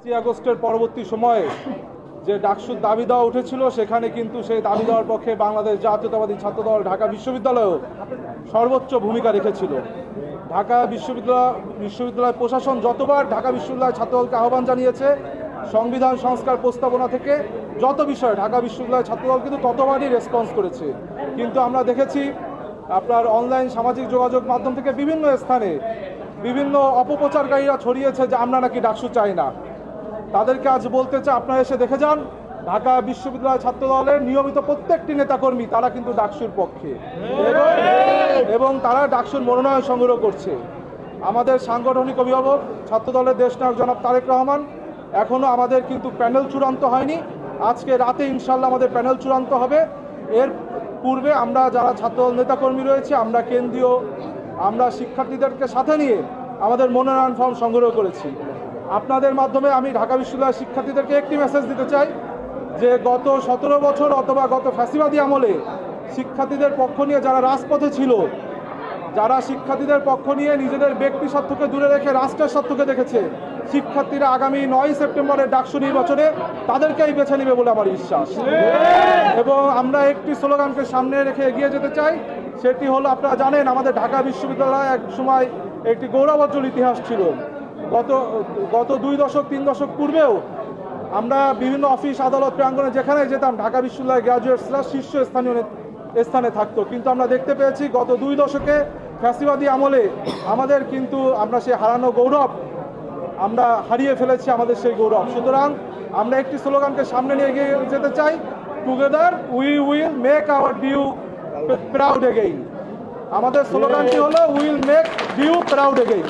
আগস্টের পরবর্তী সময়ে যে ডাকসুর দাবি দেওয়া উঠেছিল সেখানে কিন্তু সেই দাবি দেওয়ার পক্ষে বাংলাদেশ জাতীয়তাবাদী ছাত্রদল ঢাকা বিশ্ববিদ্যালয়ও সর্বোচ্চ ভূমিকা রেখেছিল। ঢাকা বিশ্ববিদ্যালয় প্রশাসন যতবার ঢাকা বিশ্ববিদ্যালয় ছাত্রদলকে আহ্বান জানিয়েছে সংবিধান সংস্কার প্রস্তাবনা থেকে যত বিষয়ে ঢাকা বিশ্ববিদ্যালয় ছাত্রদল কিন্তু ততবারই রেসপন্স করেছে। কিন্তু আমরা দেখেছি আপনার অনলাইন সামাজিক যোগাযোগ মাধ্যম থেকে বিভিন্ন স্থানে বিভিন্ন অপপ্রচারকারীরা ছড়িয়েছে যে আমরা নাকি ডাকসু চাই না। তাদেরকে আজ বলতে চাই, আপনারা এসে দেখে যান ঢাকা বিশ্ববিদ্যালয় ছাত্রদলের নিয়মিত প্রত্যেকটি নেতাকর্মী তারা কিন্তু ডাকসুর পক্ষে এবং তারা ডাকসুর মনোনয়ন সংগ্রহ করছে। আমাদের সাংগঠনিক অভিভাবক ছাত্রদলের দেশনায়ক জনাব তারেক রহমান, এখনও আমাদের কিন্তু প্যানেল চূড়ান্ত হয়নি। আজকে রাতে ইনশাল্লাহ আমাদের প্যানেল চূড়ান্ত হবে। এর পূর্বে আমরা যারা ছাত্রদল নেতাকর্মী রয়েছে আমরা শিক্ষার্থীদেরকে সাথে নিয়ে আমাদের মনোনয়ন ফর্ম সংগ্রহ করেছি। আপনাদের মাধ্যমে আমি ঢাকা বিশ্ববিদ্যালয়ের শিক্ষার্থীদেরকে একটি মেসেজ দিতে চাই যে গত 17 বছর অথবা গত ফ্যাসিবাদী আমলে শিক্ষার্থীদের পক্ষ নিয়ে যারা রাজপথে ছিল, যারা শিক্ষার্থীদের পক্ষ নিয়ে নিজেদের ব্যক্তি স্বার্থকে দূরে রেখে রাষ্ট্রের স্বার্থকে দেখেছে, শিক্ষার্থীরা আগামী 9 সেপ্টেম্বরের ডাকসু নির্বাচনে তাদেরকেই বেছে নেবে বলে আমার বিশ্বাস। এবং আমরা একটি স্লোগানকে সামনে রেখে এগিয়ে যেতে চাই, সেটি হলো, আপনারা জানেন আমাদের ঢাকা বিশ্ববিদ্যালয় এক সময় একটি গৌরবোজ্জ্বল ইতিহাস ছিল। গত 2 দশক 3 দশক পূর্বেও আমরা বিভিন্ন অফিস আদালত প্রাঙ্গণে যেখানে যেতাম ঢাকা বিশ্ববিদ্যালয় গ্র্যাজুয়েটসরা স্থানে থাকতো। কিন্তু আমরা দেখতে পেয়েছি গত 2 দশকে ফ্যাসিবাদী আমলে আমাদের কিন্তু আমরা সেই হারানো গৌরব আমরা হারিয়ে ফেলেছি, আমাদের সেই গৌরব। সুতরাং আমরা একটি স্লোগানকে সামনে নিয়ে এগিয়ে যেতে চাই, together we will make our DU proud again. আমাদের স্লোগানটি হলো will make DU proud again.